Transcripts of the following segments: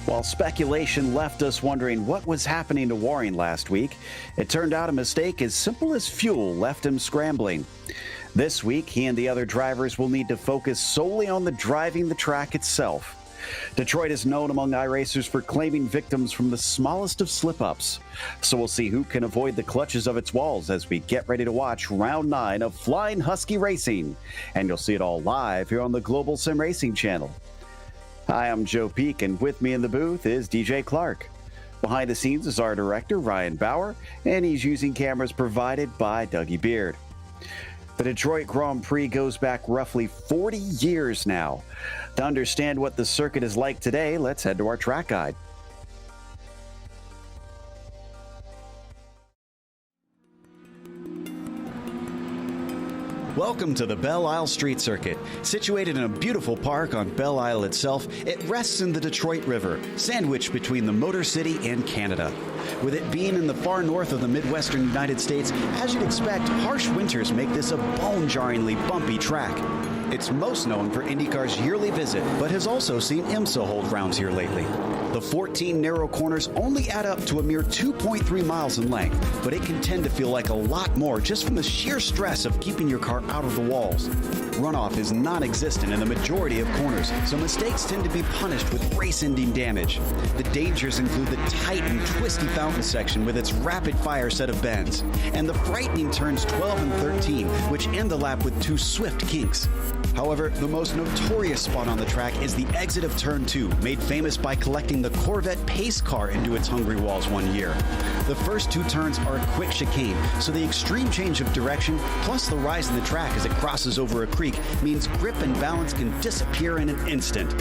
While speculation left us wondering what was happening to Warren last week, it turned out a mistake as simple as fuel left him scrambling. This week, he and the other drivers will need to focus solely on driving the track itself. Detroit is known among iRacers for claiming victims from the smallest of slip-ups. So we'll see who can avoid the clutches of its walls as we get ready to watch Round 9 of Flying Husky Racing. And you'll see it all live here on the Global SimRacing channel. Hi, I'm Joe Peak, and with me in the booth is DJ Clark. Behind the scenes is our director, Ryan Bauer, and he's using cameras provided by Dougie Beard. The Detroit Grand Prix goes back roughly 40 years now. To understand what the circuit is like today, let's head to our track guide. Welcome to the Belle Isle Street Circuit. Situated in a beautiful park on Belle Isle itself, it rests in the Detroit River, sandwiched between the Motor City and Canada. With it being in the far north of the Midwestern United States, as you'd expect, harsh winters make this a bone-jarringly bumpy track. It's most known for IndyCar's yearly visit, but has also seen IMSA hold rounds here lately. The 14 narrow corners only add up to a mere 2.3 miles in length, but it can tend to feel like a lot more just from the sheer stress of keeping your car out of the walls. Runoff is non-existent in the majority of corners, so mistakes tend to be punished with race-ending damage. The dangers include the tight and twisty fountain section with its rapid-fire set of bends, and the frightening turns 12 and 13, which end the lap with two swift kinks. However, the most notorious spot on the track is the exit of Turn 2, made famous by collecting the Corvette pace car into its hungry walls one year. The first two turns are a quick chicane, so the extreme change of direction, plus the rise in the track as it crosses over a creek, means grip and balance can disappear in an instant.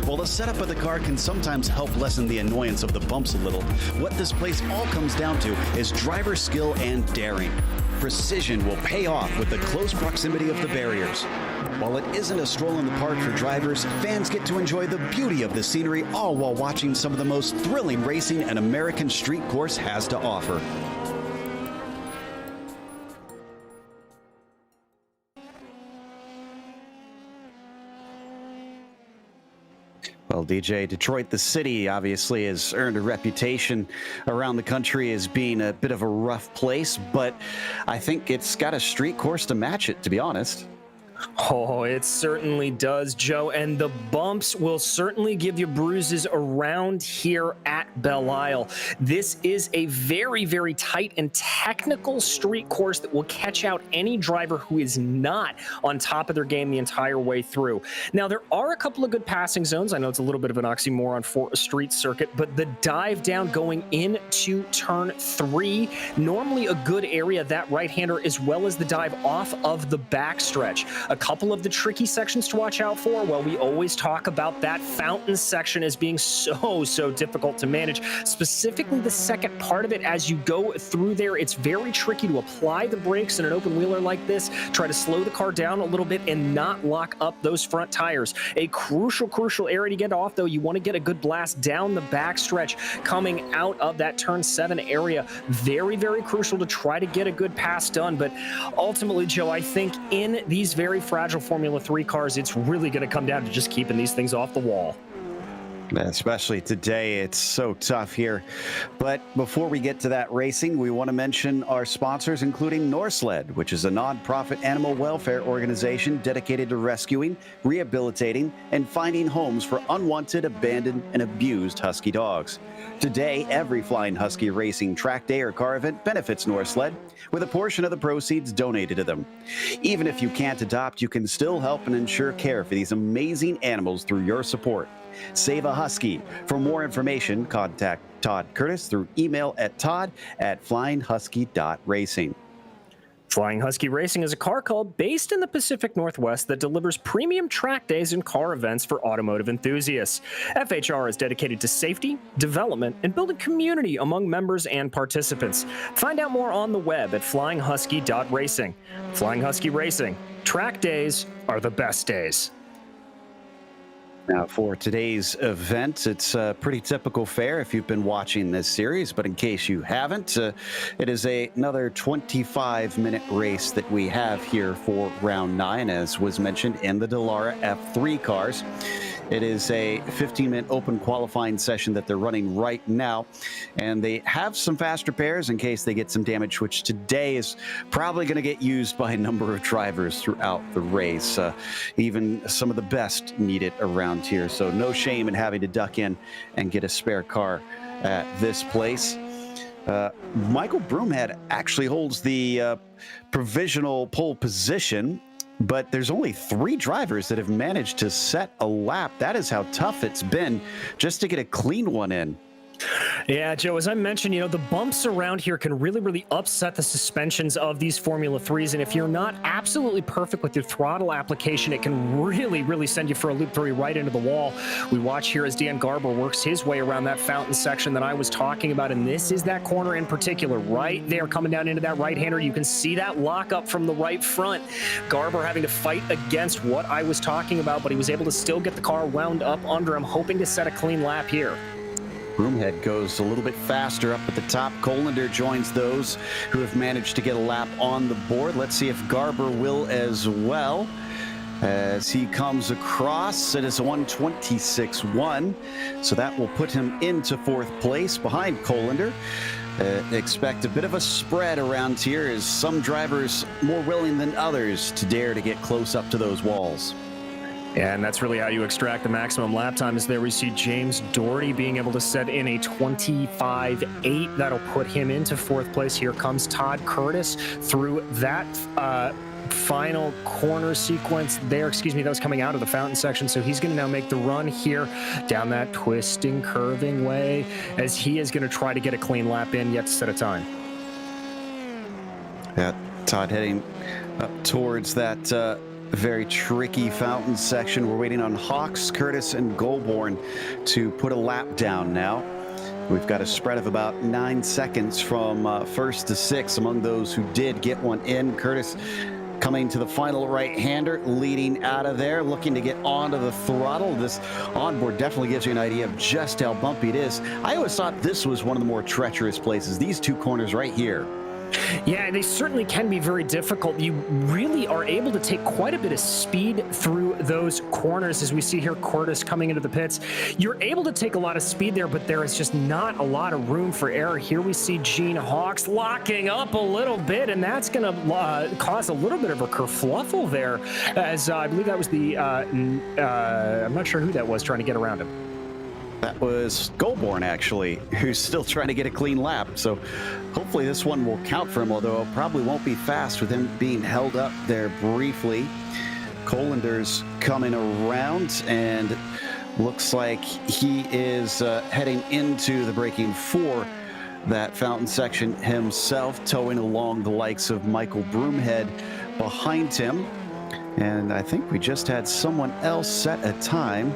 While the setup of the car can sometimes help lessen the annoyance of the bumps a little, what this place all comes down to is driver skill and daring. Precision will pay off with the close proximity of the barriers. While it isn't a stroll in the park for drivers, fans get to enjoy the beauty of the scenery, all while watching some of the most thrilling racing an American street course has to offer. Well, DJ, Detroit, the city, obviously has earned a reputation around the country as being a bit of a rough place, but I think it's got a street course to match it, to be honest. Oh, it certainly does, Joe, and the bumps will certainly give you bruises around here at Belle Isle. This is a very, very tight and technical street course that will catch out any driver who is not on top of their game the entire way through. Now, there are a couple of good passing zones. I know it's a little bit of an oxymoron for a street circuit, but the dive down going into Turn 3, normally a good area, that right-hander, as well as the dive off of the backstretch. A couple of the tricky sections to watch out for. Well, we always talk about that fountain section as being so difficult to manage. Specifically, the second part of it, as you go through there, it's very tricky to apply the brakes in an open wheeler like this. Try to slow the car down a little bit and not lock up those front tires. A crucial area to get off, though. You want to get a good blast down the backstretch coming out of that Turn 7 area. Very crucial to try to get a good pass done. But ultimately, Joe, I think in these very fragile Formula 3 cars, it's really going to come down to just keeping these things off the wall. Especially today, it's so tough here. But before we get to that racing, we want to mention our sponsors, including NORSLED, which is a nonprofit animal welfare organization dedicated to rescuing, rehabilitating, and finding homes for unwanted, abandoned, and abused husky dogs. Today, every Flying Husky Racing track day or car event benefits NORSLED, with a portion of the proceeds donated to them. Even if you can't adopt, you can still help and ensure care for these amazing animals through your support. Save a Husky. For more information, contact Todd Curtis through email at todd@flyinghusky.racing. Flying Husky Racing is a car club based in the Pacific Northwest that delivers premium track days and car events for automotive enthusiasts. FHR is dedicated to safety, development, and building community among members and participants. Find out more on the web at flyinghusky.racing. Flying Husky Racing. Track days are the best days. Now, for today's event, it's a pretty typical fare if you've been watching this series, but in case you haven't, it is another 25-minute race that we have here for round 9, as was mentioned in the Dallara F3 cars. It is a 15-minute open qualifying session that they're running right now, and they have some fast repairs in case they get some damage, which today is probably going to get used by a number of drivers throughout the race. Even some of the best need it around here, so no shame in having to duck in and get a spare car at this place. Michael Broomhead actually holds the provisional pole position, but there's only 3 drivers that have managed to set a lap. That is how tough it's been just to get a clean one in. Yeah, Joe, as I mentioned, the bumps around here can really upset the suspensions of these Formula 3s. And if you're not absolutely perfect with your throttle application, it can really send you for a loop through right into the wall. We watch here as Dan Garber works his way around that fountain section that I was talking about. And this is that corner in particular right there coming down into that right-hander. You can see that lockup from the right front. Garber having to fight against what I was talking about, but he was able to still get the car wound up under him, hoping to set a clean lap here. Broomhead goes a little bit faster up at the top. Colander joins those who have managed to get a lap on the board. Let's see if Garber will as well. As he comes across, it is a 1:26.1, so that will put him into 4th place behind Colander. Expect a bit of a spread around here as some drivers more willing than others to dare to get close up to those walls. And that's really how you extract the maximum lap time. Is there we see James Doherty being able to set in a 25.8. That'll put him into 4th place. Here comes Todd Curtis through that final corner sequence there. Excuse me, that was coming out of the fountain section. So he's going to now make the run here down that twisting, curving way as he is going to try to get a clean lap in yet to set a time. Yeah, Todd heading up towards that very tricky fountain section. We're waiting on Hawks, Curtis, and Goulbourne to put a lap down now. We've got a spread of about 9 seconds from 1st to 6th among those who did get one in. Curtis coming to the final right-hander, leading out of there, looking to get onto the throttle. This onboard definitely gives you an idea of just how bumpy it is. I always thought this was one of the more treacherous places, these 2 corners right here. Yeah, they certainly can be very difficult. You really are able to take quite a bit of speed through those corners. As we see here, Curtis coming into the pits. You're able to take a lot of speed there, but there is just not a lot of room for error. Here we see Gene Hawks locking up a little bit, and that's going to cause a little bit of a kerfluffle there, as I believe that was the, I'm not sure who that was trying to get around him. That was Goulbourne, actually, who's still trying to get a clean lap. So hopefully this one will count for him, although it probably won't be fast with him being held up there briefly. Colander's coming around, and looks like he is heading into the braking for that fountain section himself, towing along the likes of Michael Broomhead behind him. And I think we just had someone else set a time.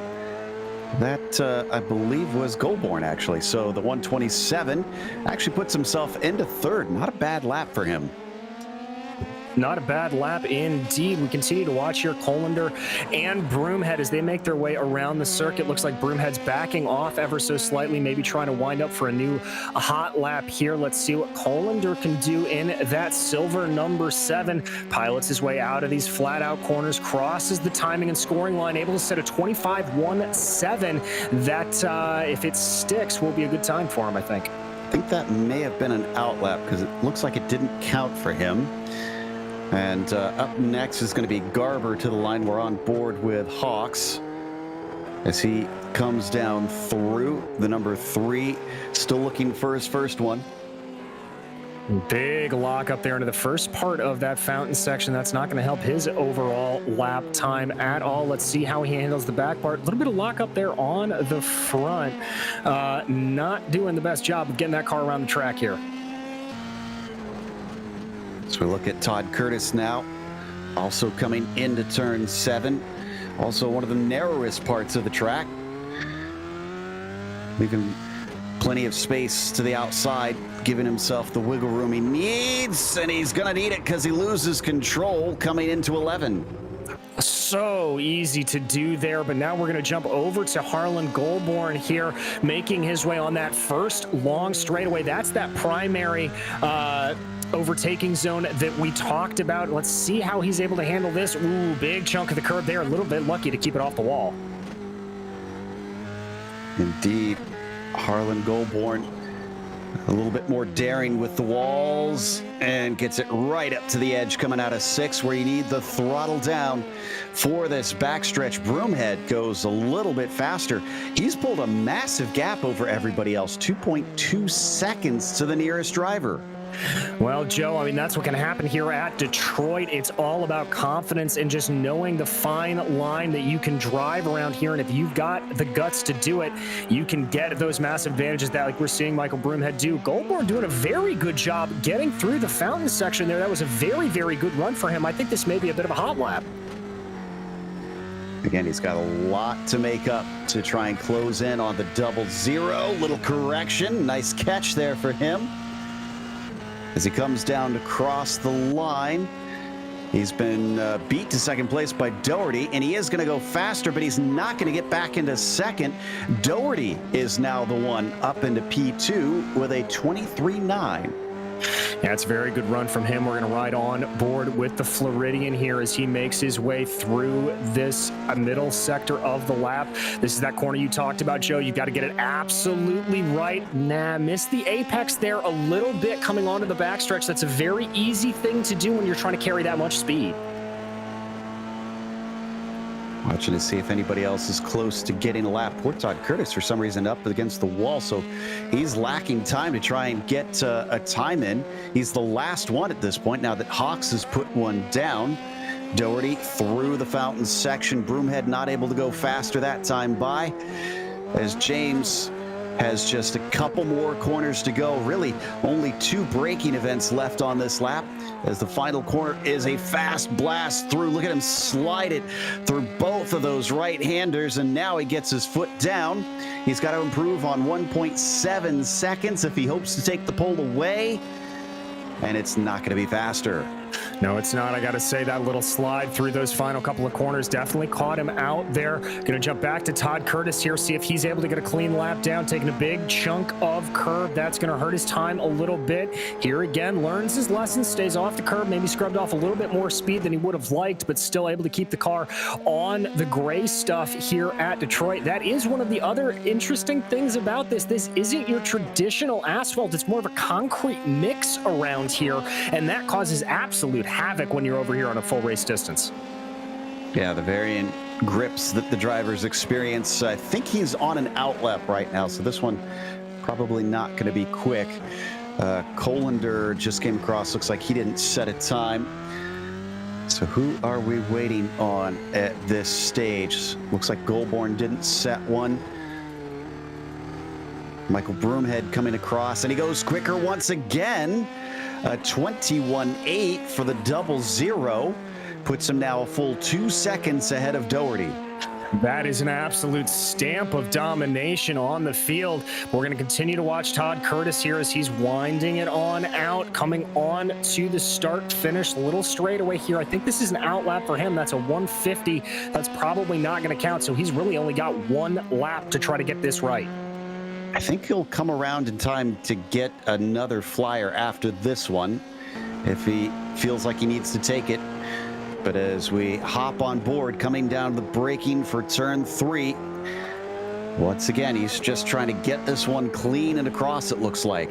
That, I believe, was Goulbourne, actually. So the 1:27 actually puts himself into 3rd. Not a bad lap for him. Not a bad lap indeed. We continue to watch here Colander and Broomhead as they make their way around the circuit. Looks like Broomhead's backing off ever so slightly, maybe trying to wind up for a hot lap here. Let's see what Colander can do in that silver number 7. Pilots his way out of these flat-out corners, crosses the timing and scoring line, able to set a 25.17. That, if it sticks, will be a good time for him, I think. I think that may have been an out lap because it looks like it didn't count for him. And up next is going to be Garber to the line. We're on board with Hawks as he comes down through the number 3, still looking for his first one. Big lock up there into the first part of that fountain section. That's not going to help his overall lap time at all. Let's see how he handles the back part. A little bit of lock up there on the front. Not doing the best job of getting that car around the track here. So we look at Todd Curtis now, also coming into turn 7, also one of the narrowest parts of the track, leaving plenty of space to the outside, giving himself the wiggle room he needs, and he's going to need it because he loses control coming into 11. So easy to do there, but now we're going to jump over to Harlan Goulbourne here, making his way on that first long straightaway. That's that primary overtaking zone that we talked about. Let's see how he's able to handle this. Ooh, big chunk of the curb there. A little bit lucky to keep it off the wall. Indeed, Harlan Goldborn a little bit more daring with the walls and gets it right up to the edge coming out of 6 where you need the throttle down for this backstretch. Broomhead goes a little bit faster. He's pulled a massive gap over everybody else, 2.2 seconds to the nearest driver. Well, Joe, I mean, that's what can happen here at Detroit. It's all about confidence and just knowing the fine line that you can drive around here. And if you've got the guts to do it, you can get those massive advantages that, like we're seeing Michael Broomhead do. Goldborn doing a very good job getting through the fountain section there. That was a very, very good run for him. I think this may be a bit of a hot lap. Again, he's got a lot to make up to try and close in on the 00. Little correction. Nice catch there for him. As he comes down to cross the line, he's been beat to second place by Doherty, and he is going to go faster, but he's not going to get back into second. Doherty is now the one up into P2 with a 23.9. Yeah, it's a very good run from him. We're going to ride on board with the Floridian here as he makes his way through this middle sector of the lap. This is that corner you talked about, Joe. You've got to get it absolutely right. Missed the apex there a little bit coming onto the backstretch. That's a very easy thing to do when you're trying to carry that much speed. Watching to see if anybody else is close to getting a lap. Poor Todd Curtis, for some reason, up against the wall, so he's lacking time to try and get a time in. He's the last one at this point, now that Hawks has put one down. Doherty through the fountain section. Broomhead not able to go faster that time by, as James has just a couple more corners to go. Really, only 2 braking events left on this lap, as the final corner is a fast blast through. Look at him slide it through both of those right-handers, and now he gets his foot down. He's got to improve on 1.7 seconds if he hopes to take the pole away, and it's not going to be faster. No, it's not. I got to say, that little slide through those final couple of corners definitely caught him out there. Going to jump back to Todd Curtis here, see if he's able to get a clean lap down, taking a big chunk of curb. That's going to hurt his time a little bit. Here again, learns his lesson, stays off the curb, maybe scrubbed off a little bit more speed than he would have liked, but still able to keep the car on the gray stuff here at Detroit. That is one of the other interesting things about this. This isn't your traditional asphalt. It's more of a concrete mix around here, and that causes absolute havoc when you're over here on a full race distance. Yeah, the variant grips that the drivers experience. I think he's on an outlap right now, so this one probably not going to be quick. Colander just came across. Looks like he didn't set a time. So who are we waiting on at this stage? Looks like Goldborn didn't set one. Michael Broomhead coming across, and he goes quicker once again. 21.8 for the 00. Puts him now a full 2 seconds ahead of Doherty. That is an absolute stamp of domination on the field. We're going to continue to watch Todd Curtis here as he's winding it on out, coming on to the start-finish little straightaway here. I think this is an outlap for him. That's a 150. That's probably not going to count, so he's really only got 1 lap to try to get this right. I think he'll come around in time to get another flyer after this one if he feels like he needs to take it. But as we hop on board, coming down the braking for turn 3, once again, he's just trying to get this one clean and across, it looks like.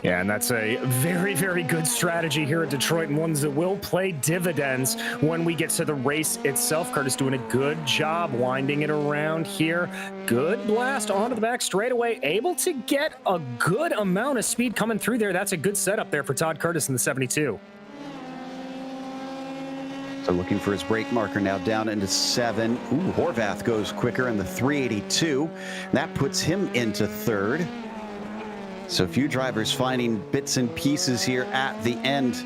Yeah, and that's a very, very good strategy here at Detroit, and ones that will play dividends when we get to the race itself. Curtis doing a good job winding it around here. Good blast onto the back straightaway, able to get a good amount of speed coming through there. That's a good setup there for Todd Curtis in the 72. So looking for his brake marker now down into 7. Ooh, Horvath goes quicker in the 382. That puts him into 3rd. So a few drivers finding bits and pieces here at the end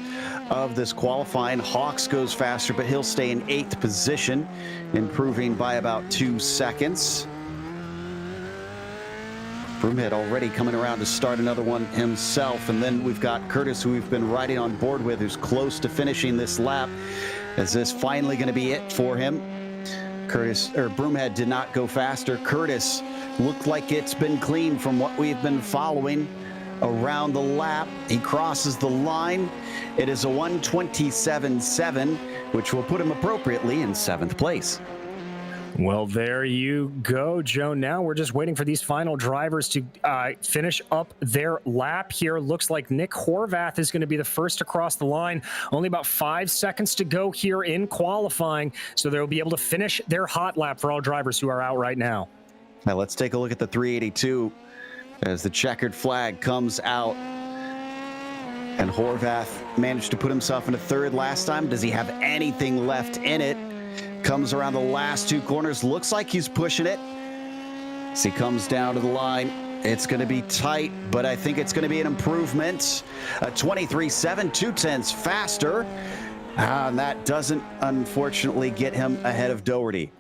of this qualifying. Hawks goes faster, but he'll stay in 8th position, improving by about 2 seconds. Broomhead already coming around to start another one himself. And then we've got Curtis, who we've been riding on board with, who's close to finishing this lap. Is this finally going to be it for him? Broomhead did not go faster. Curtis looked like it's been clean from what we've been following around the lap. He crosses the line. It is a 1:27.7, which will put him appropriately in 7th place. Well, there you go, Joe. Now we're just waiting for these final drivers to finish up their lap here. Looks like Nick Horvath is going to be the first across the line. Only about 5 seconds to go here in qualifying, so they'll be able to finish their hot lap for all drivers who are out right now. Now let's take a look at the 382 as the checkered flag comes out. And Horvath managed to put himself into third last time. Does he have anything left in it? Comes around the last 2 corners. Looks like he's pushing it. As he comes down to the line, it's going to be tight, but I think it's going to be an improvement. A 23.7, 2/10 faster. And that doesn't, unfortunately, get him ahead of Doherty.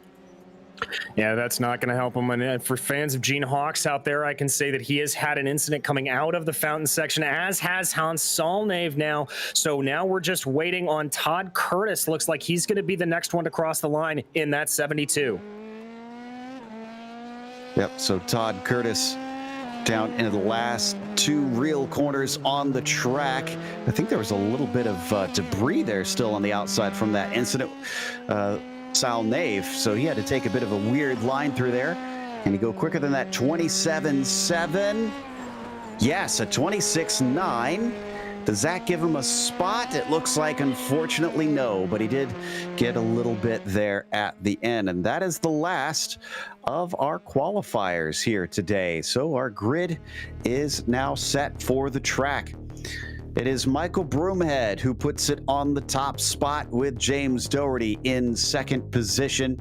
Yeah, that's not going to help him. And for fans of Gene Hawks out there, I can say that he has had an incident coming out of the fountain section, as has Hans Salnave now. So now we're just waiting on Todd Curtis. Looks like he's going to be the next one to cross the line in that 72. Yep, so Todd Curtis down into the last 2 real corners on the track. I think there was a little bit of debris there still on the outside from that incident. Sal Nave, so he had to take a bit of a weird line through there. Can he go quicker than that 27.7? Yes, a 26.9. Does that give him a spot? It looks like, unfortunately, no, but he did get a little bit there at the end. And that is the last of our qualifiers here today. So our grid is now set for the track. It is Michael Broomhead who puts it on the top spot with James Doherty in second position.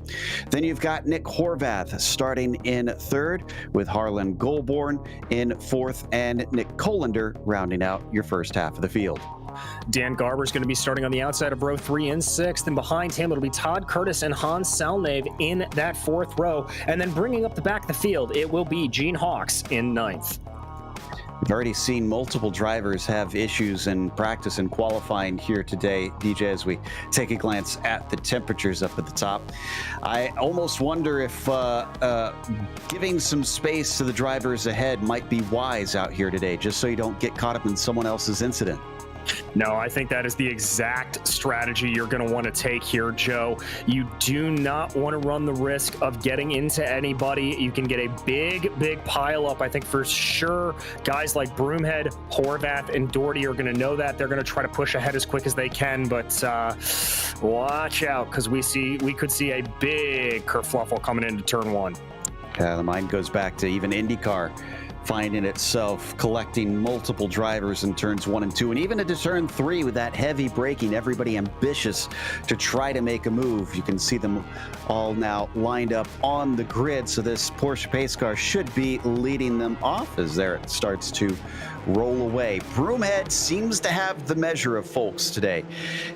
Then you've got Nick Horvath starting in third with Harlan Goulbourne in fourth and Nick Colander rounding out your first half of the field. Dan Garber's going to be starting on the outside of row 3 in sixth, and behind him it'll be Todd Curtis and Hans Salnave in that fourth row. And then bringing up the back of the field, it will be Gene Hawks in ninth. We've already seen multiple drivers have issues in practice and qualifying here today, DJ, as we take a glance at the temperatures up at the top. I almost wonder if giving some space to the drivers ahead might be wise out here today, just so you don't get caught up in someone else's incident. No, I think that is the exact strategy you're going to want to take here, Joe. You do not want to run the risk of getting into anybody. You can get a big pile up. I think for sure guys like Broomhead, Horvath, and Doherty are going to know that. They're going to try to push ahead as quick as they can, but watch out, because we could see a big kerfluffle coming into turn 1. Yeah, the mind goes back to even IndyCar finding itself collecting multiple drivers in turns 1 and 2, and even into turn 3 with that heavy braking, everybody ambitious to try to make a move. You can see them all now lined up on the grid, so this Porsche pace car should be leading them off as there it starts to roll away. Broomhead seems to have the measure of folks today.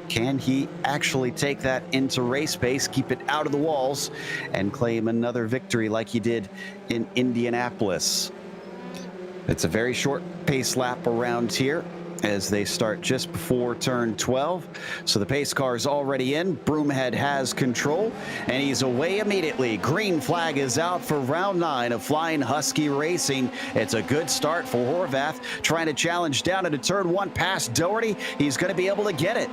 Can he actually take that into race pace, keep it out of the walls, and claim another victory like he did in Indianapolis? It's a very short pace lap around here as they start just before turn 12. So the pace car is already in. Broomhead has control, and he's away immediately. Green flag is out for round 9 of Flying Husky Racing. It's a good start for Horvath, trying to challenge down into turn 1 past Doherty. He's going to be able to get it.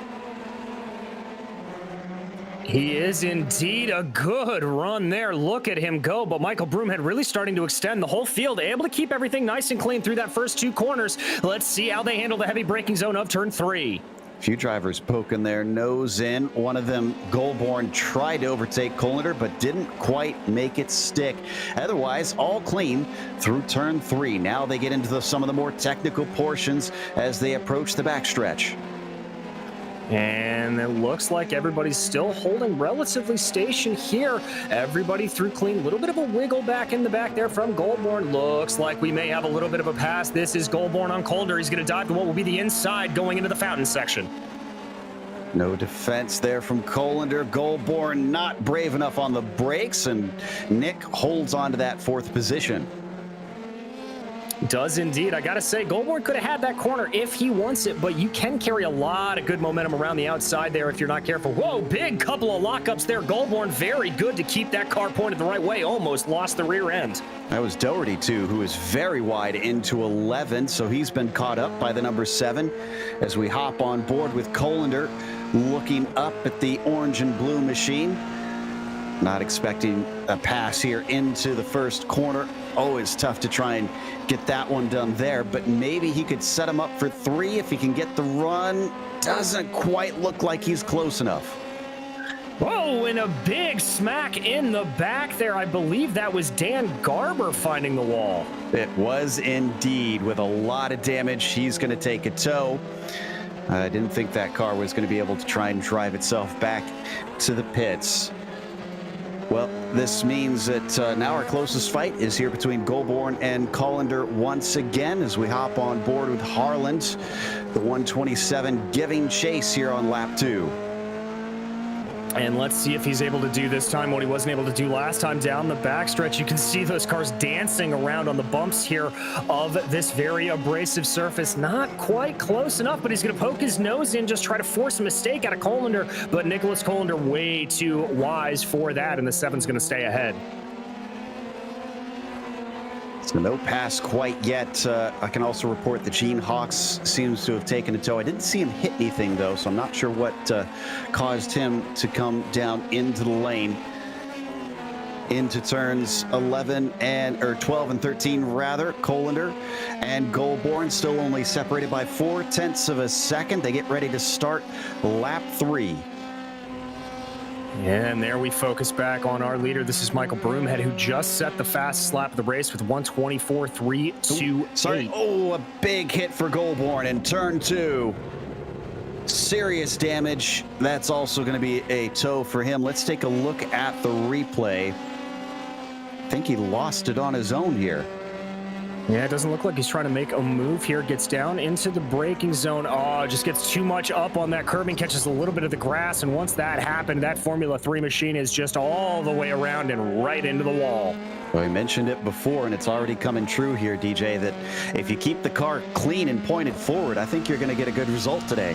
He is indeed a good run there. Look at him go. But Michael Broomhead really starting to extend the whole field, able to keep everything nice and clean through that first 2 corners. Let's see how they handle the heavy braking zone of turn 3. A few drivers poking their nose in. One of them, Goulbourne, tried to overtake Colander, but didn't quite make it stick. Otherwise, all clean through turn 3. Now they get into some of the more technical portions as they approach the backstretch. And it looks like everybody's still holding relatively station here. Everybody through clean. A little bit of a wiggle back in the back there from Goulbourne. Looks like we may have a little bit of a pass. This is Goulbourne on Colander. He's going to dive to what will be the inside going into the fountain section. No defense there from Colander. Goulbourne not brave enough on the brakes, and Nick holds on to that 4th position. Does indeed. I gotta say, Goulbourne could have had that corner if he wants it, but you can carry a lot of good momentum around the outside there if you're not careful. Whoa, big couple of lockups there. Goulbourne very good to keep that car pointed the right way. Almost lost the rear end. That was Doherty, too, who is very wide into 11, so he's been caught up by the number 7 as we hop on board with Colander looking up at the orange and blue machine. Not expecting a pass here into the first corner. Always tough to try and get that one done there, but maybe he could set him up for 3 if he can get the run. Doesn't quite look like he's close enough. Whoa, and a big smack in the back there. I believe that was Dan Garber finding the wall. It was indeed, with a lot of damage. He's going to take a tow. I didn't think that car was going to be able to try and drive itself back to the pits. Well, this means that now our closest fight is here between Goulbourne and Colander once again as we hop on board with Harland, the 127 giving chase here on lap 2. And let's see if he's able to do this time what he wasn't able to do last time down the backstretch. You can see those cars dancing around on the bumps here of this very abrasive surface. Not quite close enough, but he's going to poke his nose in, just try to force a mistake out of Colander. But Nicholas Colander way too wise for that, and the 7's going to stay ahead. So no pass quite yet. I can also report that Gene Hawks seems to have taken a tow. I didn't see him hit anything, though, so I'm not sure what caused him to come down into the lane. Into turns 12 and 13 rather. Colander and Goulbourne still only separated by 0.4 of a second. They get ready to start lap 3. And there we focus back on our leader. This is Michael Broomhead, who just set the fastest lap of the race with 1:24.328. Oh, a big hit for Goulbourne in turn 2. Serious damage. That's also going to be a tow for him. Let's take a look at the replay. I think he lost it on his own here. Yeah, it doesn't look like he's trying to make a move here. Gets down into the braking zone. Oh, just gets too much up on that curbing, catches a little bit of the grass. And once that happened, that Formula 3 machine is just all the way around and right into the wall. Well, we mentioned it before, and it's already coming true here, DJ, that if you keep the car clean and pointed forward, I think you're going to get a good result today.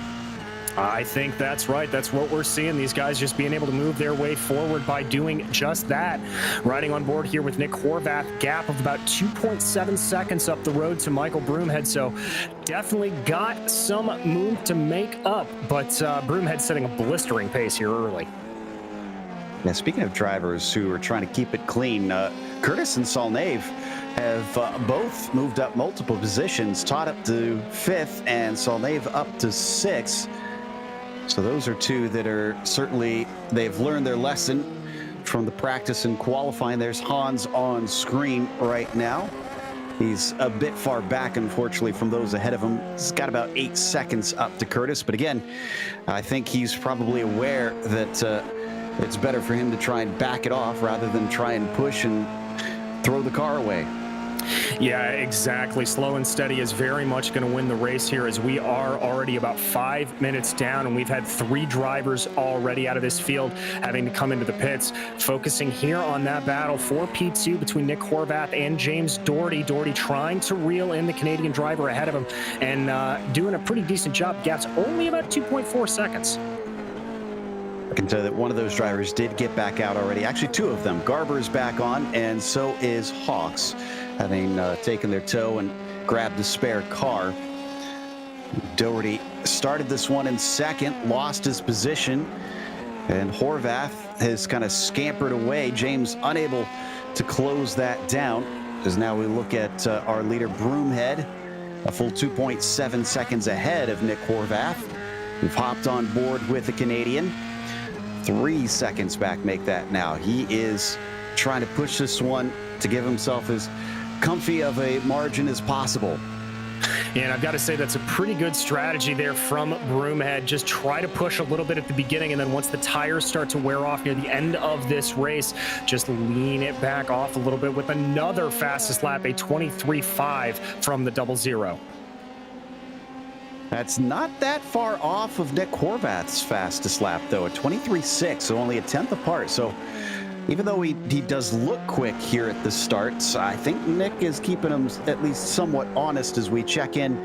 I think that's right. That's what we're seeing. These guys just being able to move their way forward by doing just that. Riding on board here with Nick Horvath, gap of about 2.7 seconds up the road to Michael Broomhead. So definitely got some move to make up, but Broomhead setting a blistering pace here early. Now, speaking of drivers who are trying to keep it clean, Curtis and Salnave have both moved up multiple positions. Todd up to 5th and Salnave up to 6th. So those are two that are certainly, they've learned their lesson from the practice and qualifying. There's Hans on screen right now. He's a bit far back, unfortunately, from those ahead of him. He's got about 8 seconds up to Curtis. But again, I think he's probably aware that it's better for him to try and back it off rather than try and push and throw the car away. Yeah, exactly. Slow and steady is very much going to win the race here, as we are already about 5 minutes down, and we've had 3 drivers already out of this field having to come into the pits. Focusing here on that battle for P2 between Nick Horvath and James Doherty. Doherty trying to reel in the Canadian driver ahead of him and doing a pretty decent job. Gap's only about 2.4 seconds. I can tell you that one of those drivers did get back out already. Actually, 2 of them. Garber's back on, and so is Hawks, having taken their tow and grabbed the spare car. Doherty started this one in 2nd, lost his position, and Horvath has kind of scampered away. James unable to close that down, as now we look at our leader Broomhead, a full 2.7 seconds ahead of Nick Horvath. We've hopped on board with the Canadian. 3 seconds back make that now. He is trying to push this one to give himself as comfy of a margin as possible. And I've got to say that's a pretty good strategy there from Broomhead. Just try to push a little bit at the beginning, and then once the tires start to wear off near the end of this race, just lean it back off a little bit with another fastest lap, a 23.5 from the 00. That's not that far off of Nick Horvath's fastest lap, though, at 23.6, so only a 10th apart. So even though he does look quick here at the start, I think Nick is keeping him at least somewhat honest as we check in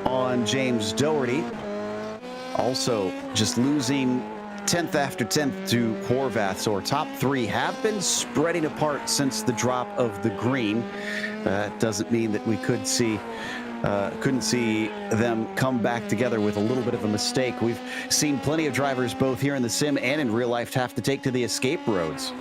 on James Doherty. Also, just losing 10th after 10th to Horvath. So our top 3 have been spreading apart since the drop of the green. That doesn't mean that we couldn't see them come back together with a little bit of a mistake. We've seen plenty of drivers both here in the sim and in real life have to take to the escape roads.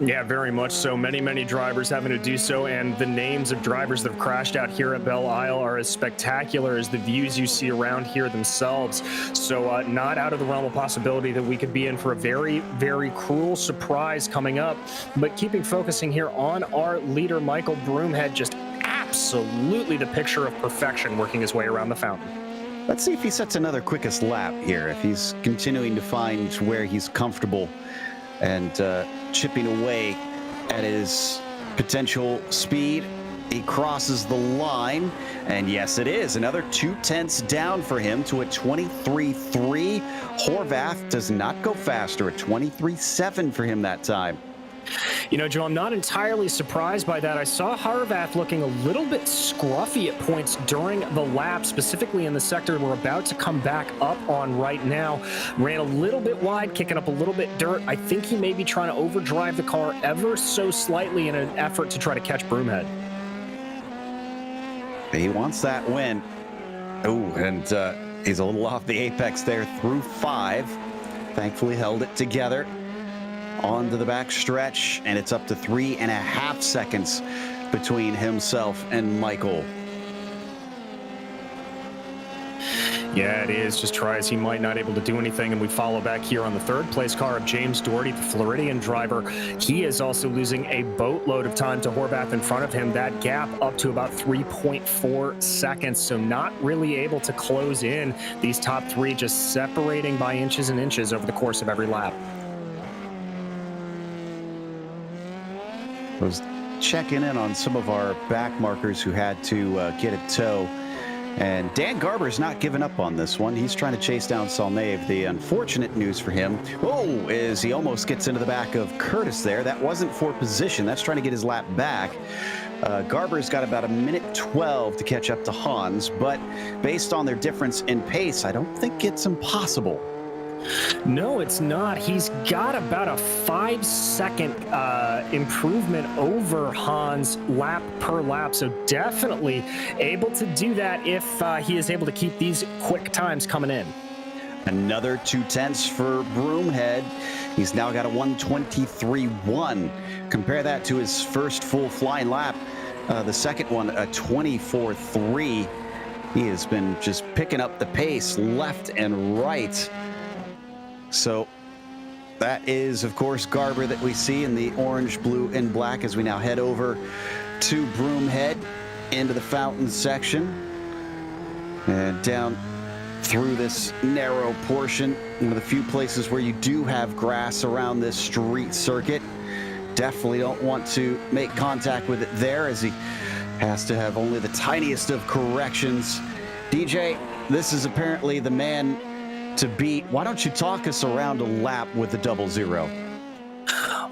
Yeah, very much so. Many drivers having to do so, and the names of drivers that have crashed out here at Belle Isle are as spectacular as the views you see around here themselves. So not out of the realm of possibility that we could be in for a very cruel surprise coming up. But keeping focusing here on our leader, Michael Broomhead, just absolutely the picture of perfection working his way around the fountain. Let's see if he sets another quickest lap here, if he's continuing to find where he's comfortable and chipping away at his potential speed. He crosses the line, and yes, it is another 2/10 down for him to a 23.3. Horvath does not go faster, a 23.7 for him that time. You know, Joe, I'm not entirely surprised by that. I saw Horvath looking a little bit scruffy at points during the lap, specifically in the sector we're about to come back up on right now. Ran a little bit wide, kicking up a little bit dirt. I think he may be trying to overdrive the car ever so slightly in an effort to try to catch Broomhead. He wants that win. Oh, and he's a little off the apex there through 5. Thankfully held it together onto the back stretch, and it's up to 3.5 seconds between himself and Michael. Yeah, it is. Just try as he might, not able to do anything. And we follow back here on the third place car of James Doherty, the Floridian driver. He is also losing a boatload of time to Horvath in front of him. That gap up to about 3.4 seconds. So not really able to close in. These top 3 just separating by inches and inches over the course of every lap. I was checking in on some of our back markers who had to get a tow. And Dan Garber's not giving up on this one. He's trying to chase down Salnave. The unfortunate news for him, is he almost gets into the back of Curtis there. That wasn't for position. That's trying to get his lap back. Garber's got about 1:12 to catch up to Hans, but based on their difference in pace, I don't think it's impossible. No, it's not. He's got about a 5-second improvement over Hans lap per lap. So definitely able to do that if he is able to keep these quick times coming in. Another 2/10 for Broomhead. He's now got a 1:23.1. Compare that to his first full flying lap. The second one, a 24.3. He has been just picking up the pace left and right. So that is, of course, Garber that we see in the orange, blue, and black as we now head over to Broomhead into the fountain section and down through this narrow portion. One of the few places where you do have grass around this street circuit. Definitely don't want to make contact with it there, as he has to have only the tiniest of corrections. DJ, this is apparently the man to beat. Why don't you talk us around a lap with the 00?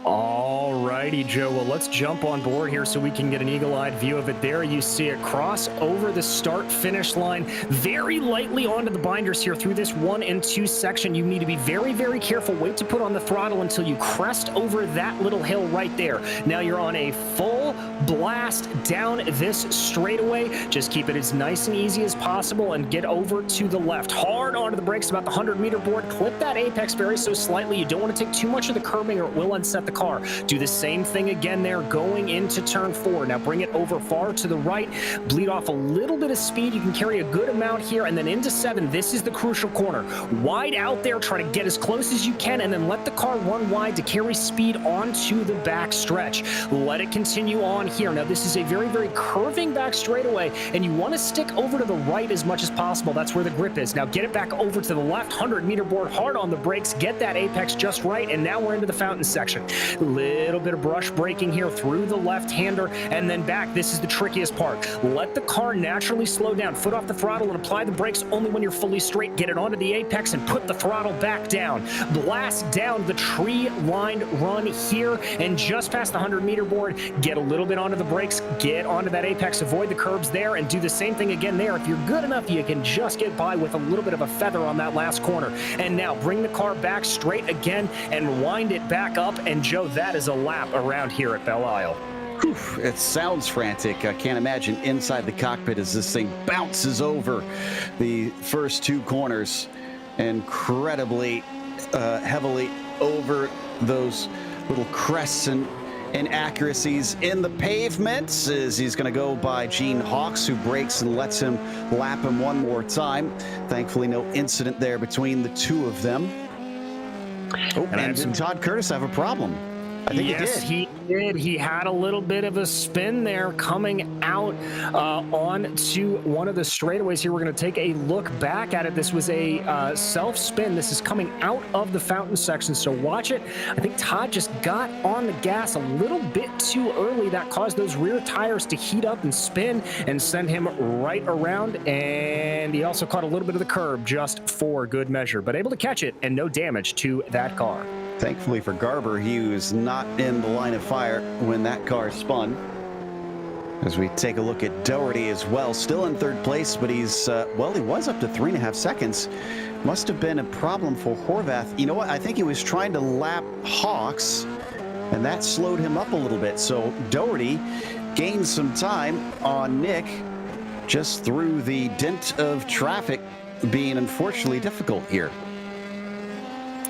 All righty, Joe. Well, let's jump on board here so we can get an eagle-eyed view of it. There you see it cross over the start-finish line very lightly onto the binders here through this 1 and 2 section. You need to be very careful. Wait to put on the throttle until you crest over that little hill right there. Now you're on a full blast down this straightaway. Just keep it as nice and easy as possible and get over to the left. Hard onto the brakes, about the 100-meter board. Clip that apex very so slightly. You don't want to take too much of the curbing or it will unset the car. Do the same thing again there going into turn 4. Now bring it over far to the right. Bleed off a little bit of speed. You can carry a good amount here. And then into 7. This is the crucial corner. Wide out there. Try to get as close as you can and then let the car run wide to carry speed onto the back stretch. Let it continue on here. Now this is a very curving back straightaway and you want to stick over to the right as much as possible. That's where the grip is. Now get it back over to the left. 100-meter board, hard on the brakes. Get that apex just right. And now we're into the fountain section. Little bit of brush braking here through the left-hander and then back. This is the trickiest part. Let the car naturally slow down. Foot off the throttle and apply the brakes only when you're fully straight. Get it onto the apex and put the throttle back down. Blast down the tree-lined run here and just past the 100-meter board. Get a little bit onto the brakes. Get onto that apex. Avoid the curbs there and do the same thing again there. If you're good enough, you can just get by with a little bit of a feather on that last corner. And now bring the car back straight again and wind it back up. And Joe, that is a lap around here at Belle Isle. Whew, it sounds frantic. I can't imagine inside the cockpit as this thing bounces over the first 2 corners incredibly heavily over those little crests and inaccuracies in the pavement as he's going to go by Gene Hawks, who brakes and lets him lap him one more time. Thankfully, no incident there between the two of them. Oh, and Todd Curtis have a problem. I think he did. He had a little bit of a spin there coming out onto one of the straightaways here. We're going to take a look back at it. This was a self-spin. This is coming out of the fountain section, so watch it. I think Todd just got on the gas a little bit too early. That caused those rear tires to heat up and spin and send him right around, and he also caught a little bit of the curb just for good measure, but able to catch it and no damage to that car. Thankfully for Garber, he was not in the line of fire when that car spun. As we take a look at Doherty as well, still in third place, but he's, well, he was up to 3.5 seconds. Must have been a problem for Horvath. You know what? I think he was trying to lap Hawks, and that slowed him up a little bit. So Doherty gained some time on Nick just through the dint of traffic being unfortunately difficult here.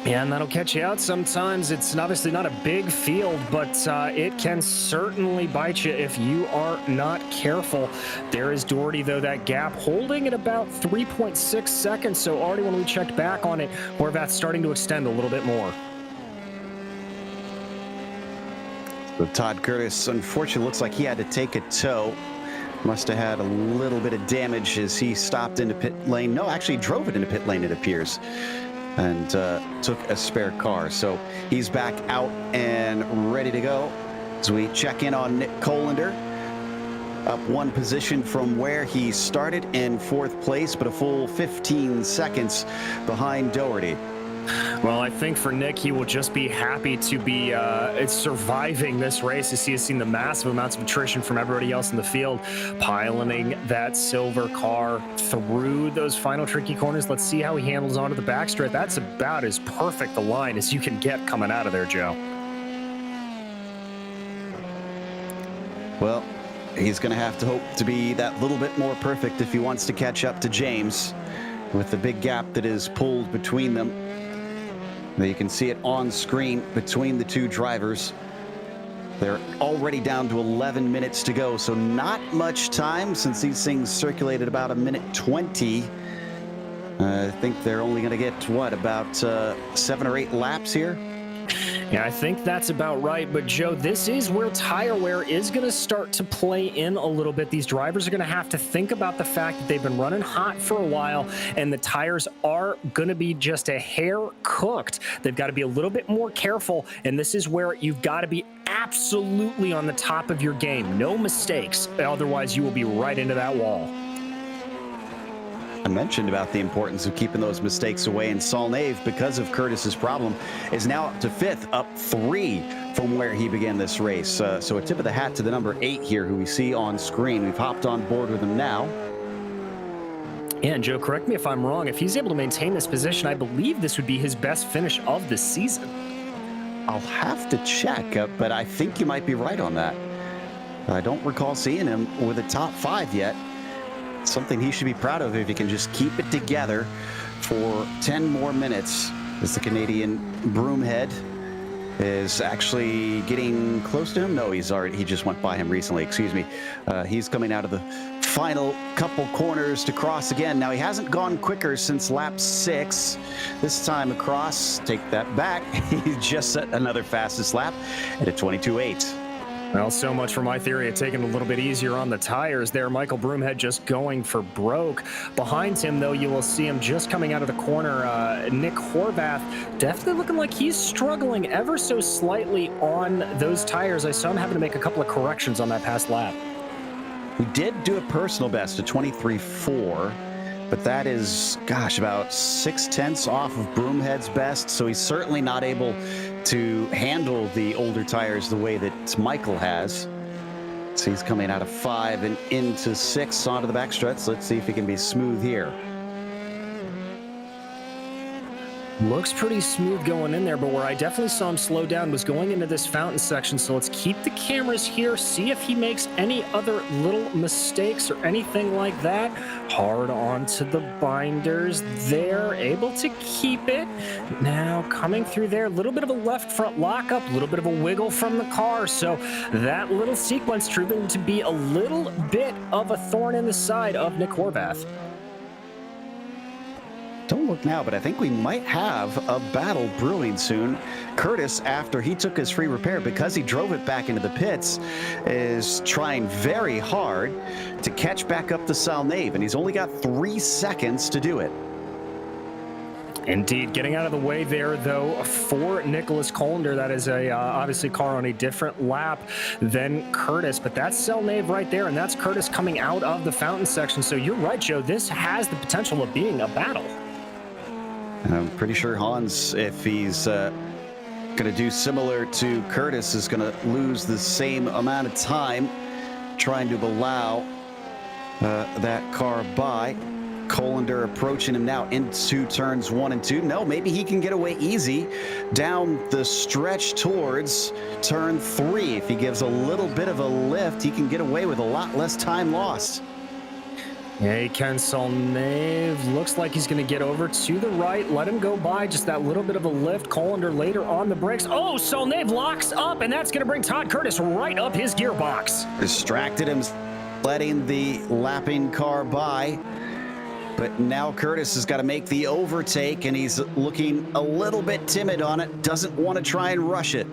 Yeah, and that'll catch you out sometimes. It's obviously not a big field, but it can certainly bite you if you are not careful. There is Doherty, though, that gap holding at about 3.6 seconds. So already when we checked back on it, Horvath's starting to extend a little bit more. So Todd Curtis, unfortunately, looks like he had to take a tow. Must have had a little bit of damage as he stopped into pit lane. No, actually drove it into pit lane, it appears, and took a spare car. So he's back out and ready to go as we check in on Nick Colander, up one position from where he started in fourth place, but a full 15 seconds behind Doherty. Well, I think for Nick, he will just be happy to be surviving this race as he has seen the massive amounts of attrition from everybody else in the field, piloting that silver car through those final tricky corners. Let's see how he handles onto the backstretch. That's about as perfect a line as you can get coming out of there, Joe. Well, he's going to have to hope to be that little bit more perfect if he wants to catch up to James with the big gap that is pulled between them. Now you can see it on screen between the two drivers. They're already down to 11 minutes to go, so not much time since these things circulated about 1:20. I think they're only going to get, what, about 7 or 8 laps here? Yeah, I think that's about right. But, Joe, this is where tire wear is going to start to play in a little bit. These drivers are going to have to think about the fact that they've been running hot for a while, and the tires are going to be just a hair cooked. They've got to be a little bit more careful, and this is where you've got to be absolutely on the top of your game. No mistakes. Otherwise, you will be right into that wall. I mentioned about the importance of keeping those mistakes away, and Saulnave, because of Curtis's problem, is now up to 5th, up 3 from where he began this race. So a tip of the hat to the number 8 here, who we see on screen. We've hopped on board with him now. Yeah, and Joe, correct me if I'm wrong. If he's able to maintain this position, I believe this would be his best finish of the season. I'll have to check, but I think you might be right on that. I don't recall seeing him with a top 5 yet. Something he should be proud of if he can just keep it together for 10 more minutes, as the Canadian Broomhead is actually getting close to him. No, he just went by him recently, excuse me. He's coming out of the final couple corners to cross again. Now, he hasn't gone quicker since lap 6. This time across, take that back. He just set another fastest lap at a 22.8. Well, so much for my theory of taking a little bit easier on the tires there. Michael Broomhead just going for broke. Behind him, though, you will see him just coming out of the corner. Nick Horvath definitely looking like he's struggling ever so slightly on those tires. I saw him having to make a couple of corrections on that past lap. We did do a personal best of 23.4, but that is, gosh, about 0.6 off of Broomhead's best, so he's certainly not able to handle the older tires the way that Michael has. So he's coming out of 5 and into 6 onto the backstretch. Let's see if he can be smooth here. Looks pretty smooth going in there, but where I definitely saw him slow down was going into this fountain section. So let's keep the cameras here, see if he makes any other little mistakes or anything like that. Hard onto the binders there, able to keep it. Now coming through there, a little bit of a left front lockup, a little bit of a wiggle from the car. So that little sequence proving to be a little bit of a thorn in the side of Nick Horvath. Don't look now, but I think we might have a battle brewing soon. Curtis, after he took his free repair, because he drove it back into the pits, is trying very hard to catch back up to Salnave, and he's only got 3 seconds to do it. Indeed, getting out of the way there, though, for Nicholas Colander. That is a obviously car on a different lap than Curtis, but that's Salnave right there, and that's Curtis coming out of the fountain section. So you're right, Joe. This has the potential of being a battle. I'm pretty sure Hans, if he's going to do similar to Curtis, is going to lose the same amount of time trying to allow that car by. Colander approaching him now into turns 1 and 2. No, maybe he can get away easy down the stretch towards turn 3. If he gives a little bit of a lift, he can get away with a lot less time lost. Yeah, Ken Salnave looks like he's going to get over to the right. Let him go by, just that little bit of a lift. Colander later on the brakes. Oh, Salnave locks up, and that's going to bring Todd Curtis right up his gearbox. Distracted him, letting the lapping car by. But now Curtis has got to make the overtake, and he's looking a little bit timid on it. Doesn't want to try and rush it.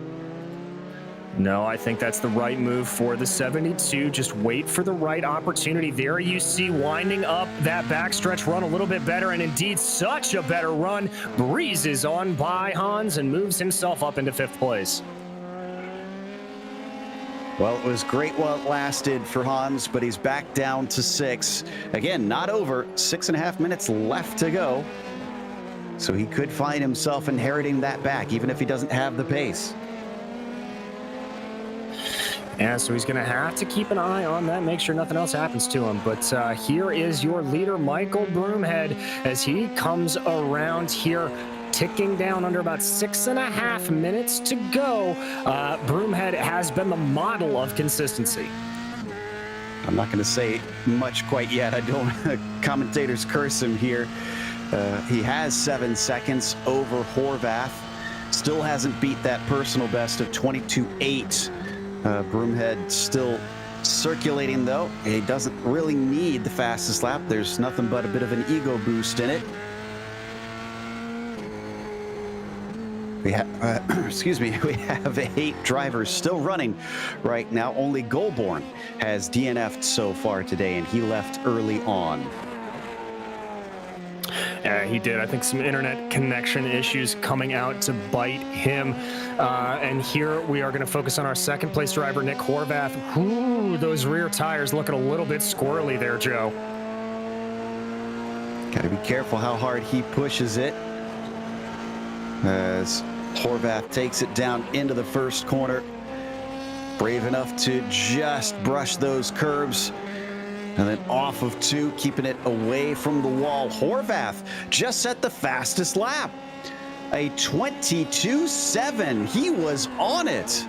No, I think that's the right move for the 72. Just wait for the right opportunity. There you see winding up that backstretch run a little bit better, and indeed such a better run. Breezes on by Hans and moves himself up into 5th place. Well, it was great while it lasted for Hans, but he's back down to 6. Again, not over. 6.5 minutes left to go. So he could find himself inheriting that back, even if he doesn't have the pace. Yeah, so he's going to have to keep an eye on that, make sure nothing else happens to him. But here is your leader, Michael Broomhead, as he comes around here, ticking down under about 6.5 minutes to go. Broomhead has been the model of consistency. I'm not going to say much quite yet. I don't. Commentators curse him here. He has 7 seconds over Horvath. Still hasn't beat that personal best of 22.8. Broomhead still circulating, though. He doesn't really need the fastest lap. There's nothing but a bit of an ego boost in it. We have, excuse me, we have 8 drivers still running right now. Only Goulbourne has DNF'd so far today, and he left early on. Yeah, he did. I think some internet connection issues coming out to bite him. And here we are going to focus on our 2nd place driver, Nick Horvath. Ooh, those rear tires looking a little bit squirrely there, Joe. Got to be careful how hard he pushes it, as Horvath takes it down into the first corner. Brave enough to just brush those curbs. And then off of 2, keeping it away from the wall. Horvath just set the fastest lap. A 22.7. He was on it.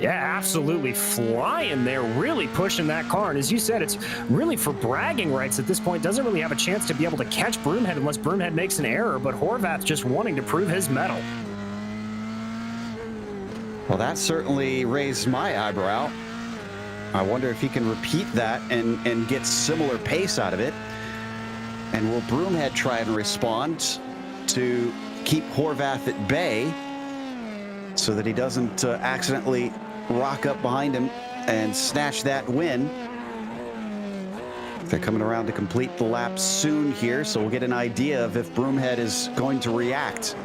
Yeah, absolutely flying there, really pushing that car. And as you said, it's really for bragging rights at this point. Doesn't really have a chance to be able to catch Broomhead unless Broomhead makes an error, but Horvath just wanting to prove his mettle. Well, that certainly raised my eyebrow. I wonder if he can repeat that and get similar pace out of it. And will Broomhead try and respond to keep Horvath at bay so that he doesn't accidentally rock up behind him and snatch that win? They're coming around to complete the lap soon here, so we'll get an idea of if Broomhead is going to react.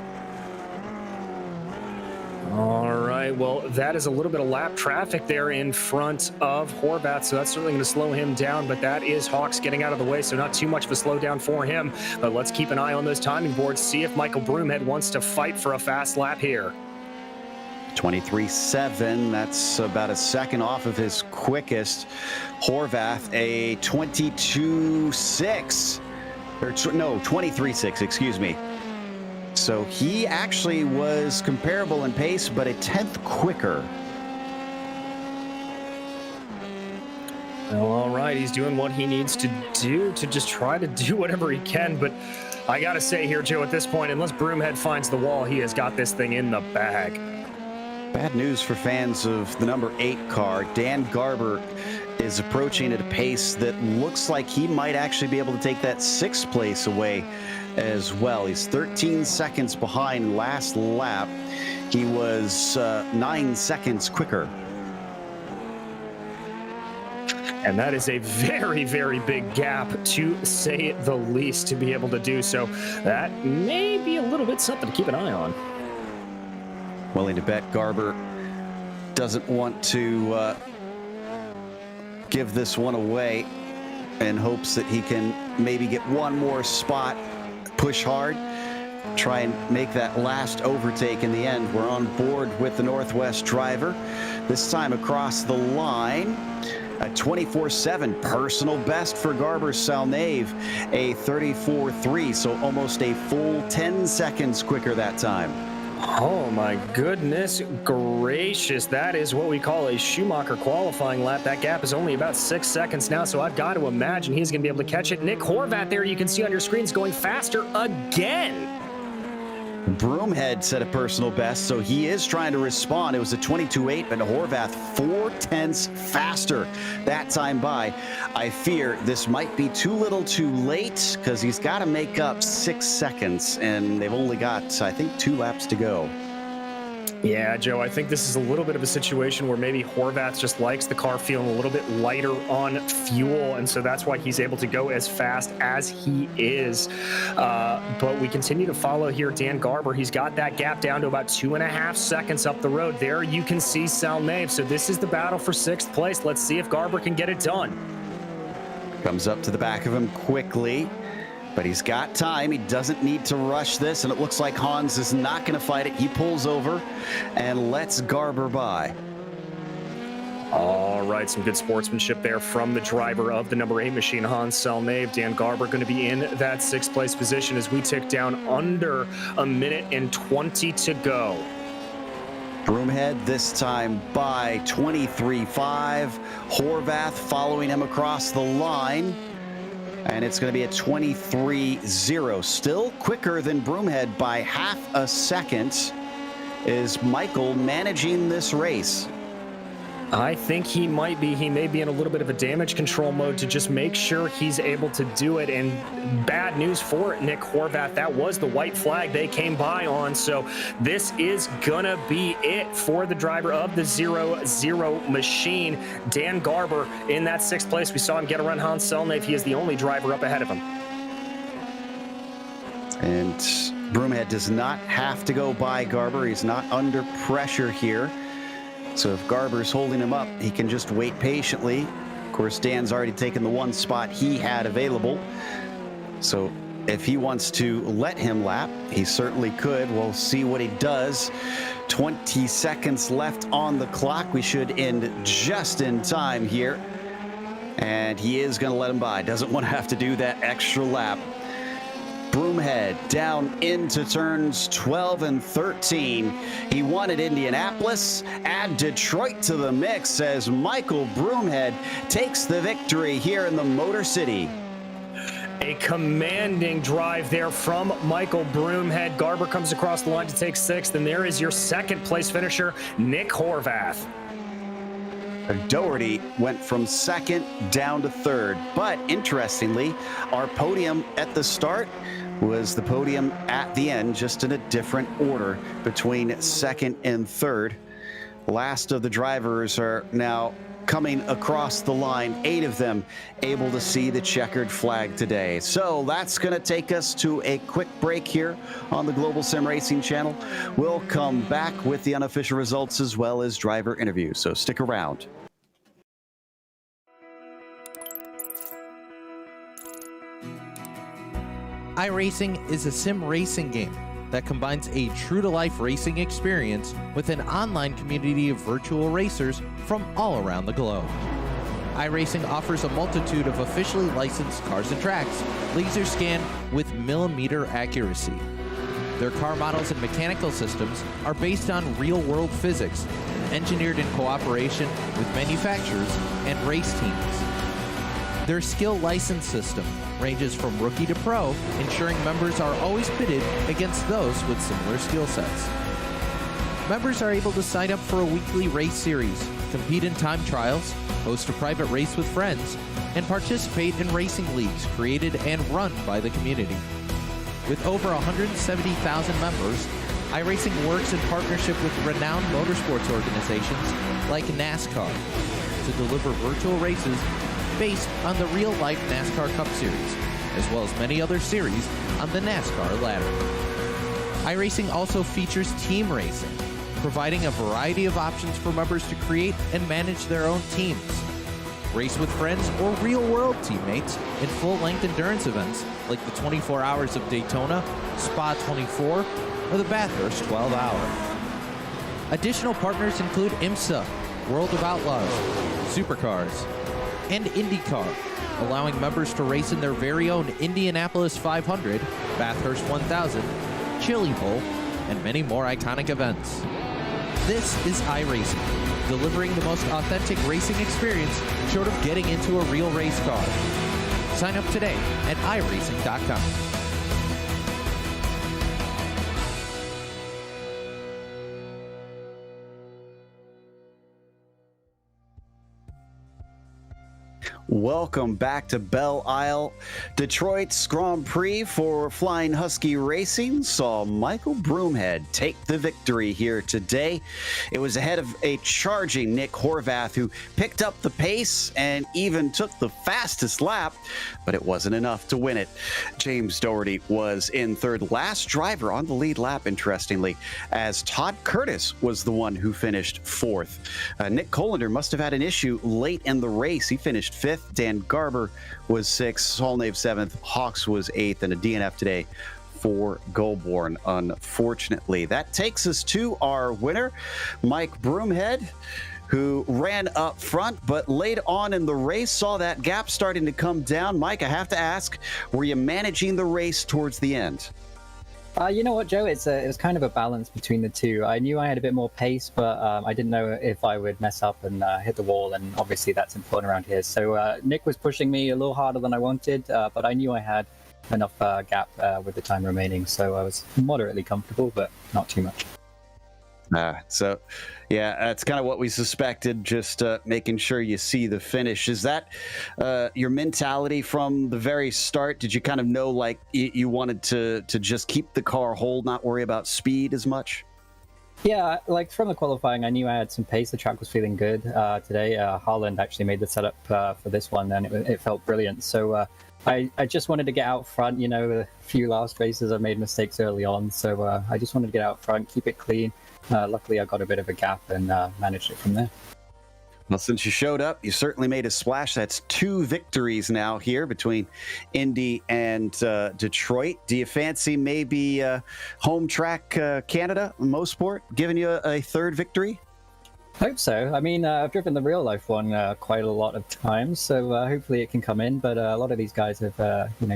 All right, well, that is a little bit of lap traffic there in front of Horvath, so that's certainly going to slow him down, but that is Hawks getting out of the way, so not too much of a slowdown for him. But let's keep an eye on those timing boards, see if Michael Broomhead wants to fight for a fast lap here. 23.7, that's about a second off of his quickest. Horvath, a 22.6, or no, 23.6, excuse me. So he actually was comparable in pace, but a 10th quicker. Well, all right, he's doing what he needs to do to just try to do whatever he can, but I gotta say here, Joe, at this point, unless Broomhead finds the wall, he has got this thing in the bag. Bad news for fans of the number 8 car. Dan Garber is approaching at a pace that looks like he might actually be able to take that 6th place away as well. He's 13 seconds behind last lap. He was 9 seconds quicker. And that is a very, very big gap, to say the least, to be able to do so. That may be a little bit something to keep an eye on. Willing to bet Garber doesn't want to give this one away in hopes that he can maybe get one more spot, push hard, try and make that last overtake in the end. We're on board with the Northwest driver, this time across the line. A 24/7 personal best for Garber Salnave, a 34.3, so almost a full 10 seconds quicker that time. Oh my goodness gracious, that is what we call a Schumacher qualifying lap. That gap is only about 6 seconds now, so I've got to imagine he's going to be able to catch it. Nick Horvath there, you can see on your screen, is going faster again. Broomhead set a personal best, so he is trying to respond. It was a 22.8, but Horvath 4/10 faster that time by. I fear this might be too little too late, because he's got to make up 6 seconds, and they've only got, I think, 2 laps to go. Yeah, Joe, I think this is a little bit of a situation where maybe Horvath just likes the car feeling a little bit lighter on fuel, and so that's why he's able to go as fast as he is. But we continue to follow here Dan Garber. He's got that gap down to about 2.5 seconds up the road. There you can see Salnave. So this is the battle for 6th place. Let's see if Garber can get it done. Comes up to the back of him quickly, but he's got time. He doesn't need to rush this, and it looks like Hans is not going to fight it. He pulls over and lets Garber by. All right, some good sportsmanship there from the driver of the number 8 machine, Hans Salnave. Dan Garber going to be in that 6th place position as we tick down under a minute and 20 to go. Broomhead this time by 23.5. Horvath following him across the line. And it's going to be a 23.0. Still quicker than Broomhead by half a second. Is Michael managing this race? I think he might be. He may be in a little bit of a damage control mode to just make sure he's able to do it. And bad news for Nick Horvath. That was the white flag they came by on. So this is going to be it for the driver of the 0-0 machine. Dan Garber in that 6th place. We saw him get around Hans Salnave. He is the only driver up ahead of him. And Broomhead does not have to go by Garber. He's not under pressure here. So if Garber's holding him up, he can just wait patiently. Of course, Dan's already taken the one spot he had available. So if he wants to let him lap, he certainly could. We'll see what he does. 20 seconds left on the clock. We should end just in time here. And he is going to let him by. Doesn't want to have to do that extra lap. Broomhead down into turns 12 and 13. He wanted Indianapolis. Add Detroit to the mix as Michael Broomhead takes the victory here in the Motor City. A commanding drive there from Michael Broomhead. Garber comes across the line to take 6th, and there is your 2nd place finisher, Nick Horvath. Doherty went from 2nd down to 3rd. But interestingly, our podium at the start was the podium at the end, just in a different order between 2nd and 3rd. Last of the drivers are now coming across the line, 8 of them able to see the checkered flag today. So that's going to take us to a quick break here on the Global Sim Racing channel. We'll come back with the unofficial results as well as driver interviews, so stick around. iRacing is a sim racing game that combines a true-to-life racing experience with an online community of virtual racers from all around the globe. iRacing offers a multitude of officially licensed cars and tracks, laser scanned with millimeter accuracy. Their car models and mechanical systems are based on real-world physics, engineered in cooperation with manufacturers and race teams. Their skill license system ranges from rookie to pro, ensuring members are always pitted against those with similar skill sets. Members are able to sign up for a weekly race series, compete in time trials, host a private race with friends, and participate in racing leagues created and run by the community. With over 170,000 members, iRacing works in partnership with renowned motorsports organizations like NASCAR to deliver virtual races based on the real-life NASCAR Cup Series, as well as many other series on the NASCAR ladder. iRacing also features team racing, providing a variety of options for members to create and manage their own teams. Race with friends or real-world teammates in full-length endurance events like the 24 Hours of Daytona, Spa 24, or the Bathurst 12-Hour. Additional partners include IMSA, World of Outlaws, Supercars, and IndyCar, allowing members to race in their very own Indianapolis 500, Bathurst 1000, Chili Bowl, and many more iconic events. This is iRacing, delivering the most authentic racing experience short of getting into a real race car. Sign up today at iRacing.com. Welcome back to Belle Isle. Detroit's Grand Prix for Flying Husky Racing saw Michael Broomhead take the victory here today. It was ahead of a charging Nick Horvath, who picked up the pace and even took the fastest lap, but it wasn't enough to win it. James Doherty was in third, last driver on the lead lap, interestingly, as Todd Curtis was the one who finished fourth. Nick Colander must have had an issue late in the race. He finished fifth. Dan Garber was sixth, Solnave seventh, Hawks was eighth, and a DNF today for Goulbourne, unfortunately. That takes us to our winner, Mike Broomhead, who ran up front, but late on in the race saw that gap starting to come down. Mike, I have to ask, were you managing the race towards the end? You know what, Joe? It was kind of a balance between the two. I knew I had a bit more pace, but I didn't know if I would mess up and hit the wall, and obviously that's important around here. So Nick was pushing me a little harder than I wanted, but I knew I had enough gap with the time remaining, so I was moderately comfortable, but not too much. So, yeah, that's kind of what we suspected, just making sure you see the finish. Is that your mentality from the very start? Did you kind of know, like, you wanted to just keep the car whole, not worry about speed as much? Yeah, like from the qualifying, I knew I had some pace. The track was feeling good today. Harland actually made the setup for this one, and it felt brilliant. So I just wanted to get out front. You know, a few last races I made mistakes early on, so I just wanted to get out front, keep it clean. Luckily, I got a bit of a gap and managed it from there. Well, since you showed up, you certainly made a splash. That's 2 victories now here between Indy and Detroit. Do you fancy maybe home track Canada, Mosport, giving you a third victory? Hope so. I mean, I've driven the real life one quite a lot of times, so hopefully it can come in. But a lot of these guys have,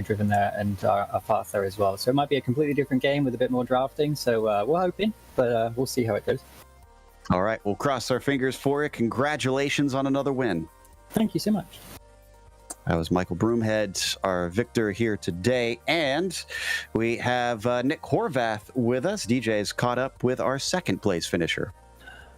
driven there and are fast there as well. So it might be a completely different game with a bit more drafting. So we're hoping, but we'll see how it goes. All right, we'll cross our fingers for it. Congratulations on another win. Thank you so much. That was Michael Broomhead, our victor here today. And we have Nick Horvath with us. DJ is caught up with our second place finisher.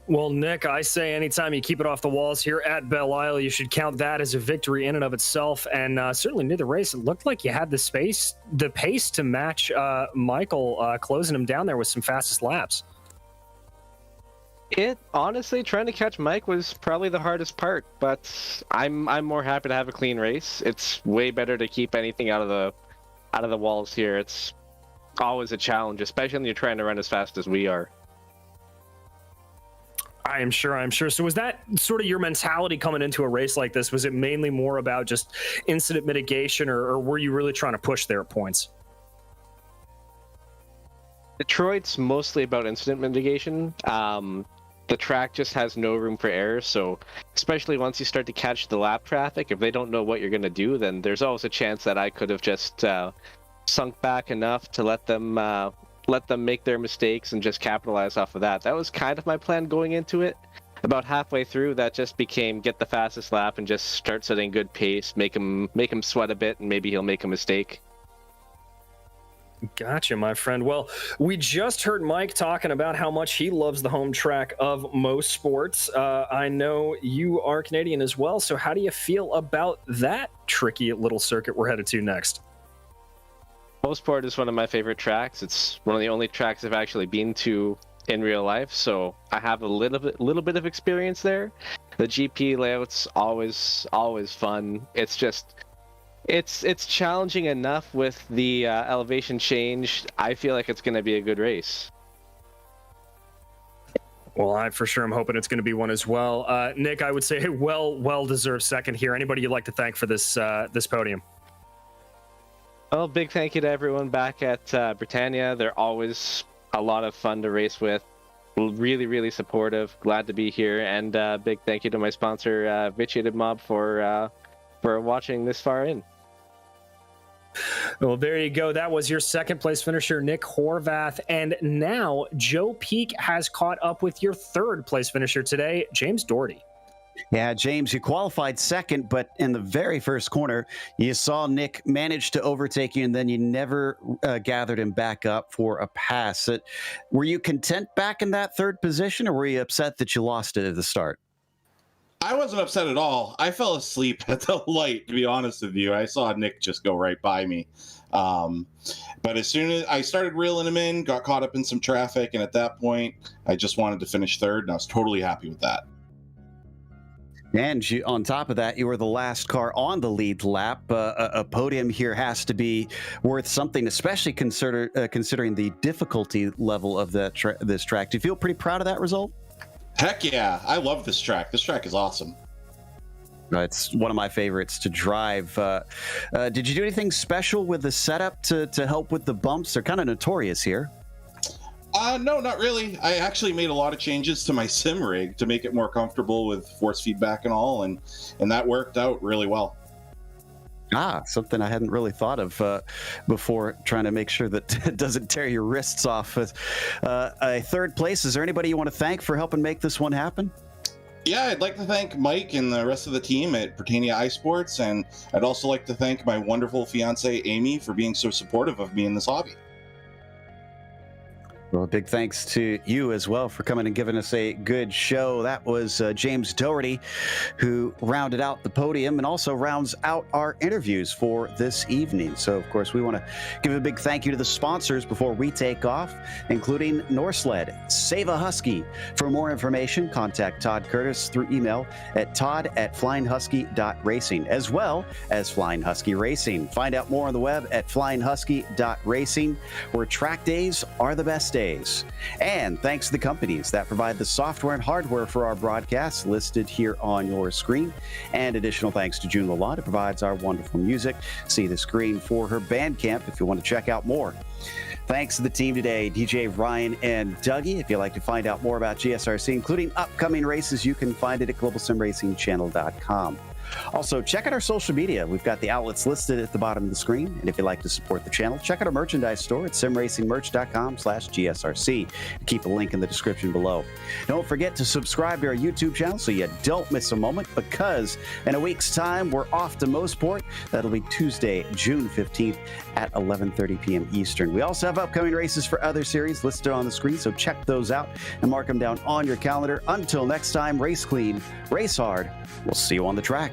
Well, Nick, I say anytime you keep it off the walls here at Belle Isle, you should count that as a victory in and of itself. And certainly near the race, it looked like you had the pace to match Michael, closing him down there with some fastest laps. It honestly, trying to catch Mike was probably the hardest part, but I'm more happy to have a clean race. It's way better to keep anything out of the walls here. It's always a challenge, especially when you're trying to run as fast as we are. I'm sure. So was that sort of your mentality coming into a race like this? Was it mainly more about just incident mitigation, or were you really trying to push their points? Detroit's mostly about incident mitigation. The track just has no room for error, so especially once you start to catch the lap traffic, if they don't know what you're going to do, then there's always a chance that I could have just sunk back enough to let them let them make their mistakes and just capitalize off of that. That was kind of my plan going into it. About halfway through, that just became get the fastest lap and just start setting good pace, make him sweat a bit, and maybe he'll make a mistake. Gotcha, my friend. Well, we just heard Mike talking about how much he loves the home track of most sports. I know you are Canadian as well, so how do you feel about that tricky little circuit we're headed to next? Mostport is one of my favorite tracks. It's one of the only tracks I've actually been to in real life, so I have a little bit of experience there. The GP layout's always fun. It's just it's challenging enough with the elevation change. I feel like it's going to be a good race. Well, I for sure am hoping it's going to be one as well. Nick, I would say well deserved second here. Anybody you'd like to thank for this podium? Well, big thank you to everyone back at Britannia. They're always a lot of fun to race with. Really supportive. Glad to be here, and big thank you to my sponsor, Vitiated Mob, for watching this far in. Well, there you go. That was your second place finisher, Nick Horvath. And now Joe Peak has caught up with your third place finisher today, James Doherty. Yeah, James, you qualified second, but in the very first corner, you saw Nick manage to overtake you, and then you never gathered him back up for a pass. Were you content back in that third position, or were you upset that you lost it at the start? I wasn't upset at all. I fell asleep at the light, to be honest with you. I saw Nick just go right by me. But as soon as I started reeling him in, got caught up in some traffic, and at that point, I just wanted to finish third, and I was totally happy with that. And on top of that, you were the last car on the lead lap. A podium here has to be worth something, especially considering the difficulty level of this track. Do you feel pretty proud of that result? Heck yeah. I love this track. This track is awesome. It's one of my favorites to drive. Did you do anything special with the setup to help with the bumps? They're kind of notorious here. No, not really. I actually made a lot of changes to my sim rig to make it more comfortable with force feedback and all, and that worked out really well. Something I hadn't really thought of before, trying to make sure that it doesn't tear your wrists off. A third place, is there anybody you want to thank for helping make this one happen? Yeah, I'd like to thank Mike and the rest of the team at Britannia iSports, and I'd also like to thank my wonderful fiance, Amy, for being so supportive of me in this hobby. Well, big thanks to you as well for coming and giving us a good show. That was James Doherty, who rounded out the podium and also rounds out our interviews for this evening. So, of course, we want to give a big thank you to the sponsors before we take off, including NORSLED, Save a Husky. For more information, contact Todd Curtis through email at todd@flyinghusky.racing, as well as Flying Husky Racing. Find out more on the web at flyinghusky.racing, where track days are the best days. And thanks to the companies that provide the software and hardware for our broadcasts listed here on your screen. And additional thanks to June Lalonde, who provides our wonderful music. See the screen for her Bandcamp if you want to check out more. Thanks to the team today, DJ Ryan and Dougie. If you'd like to find out more about GSRC, including upcoming races, you can find it at globalsimracingchannel.com. Also, check out our social media. We've got the outlets listed at the bottom of the screen. And if you'd like to support the channel, check out our merchandise store at simracingmerch.com/GSRC. Keep a link in the description below. Don't forget to subscribe to our YouTube channel so you don't miss a moment, because in a week's time, we're off to Mostport. That'll be Tuesday, June 15th at 11:30 p.m. Eastern. We also have upcoming races for other series listed on the screen, so check those out and mark them down on your calendar. Until next time, race clean, race hard. We'll see you on the track.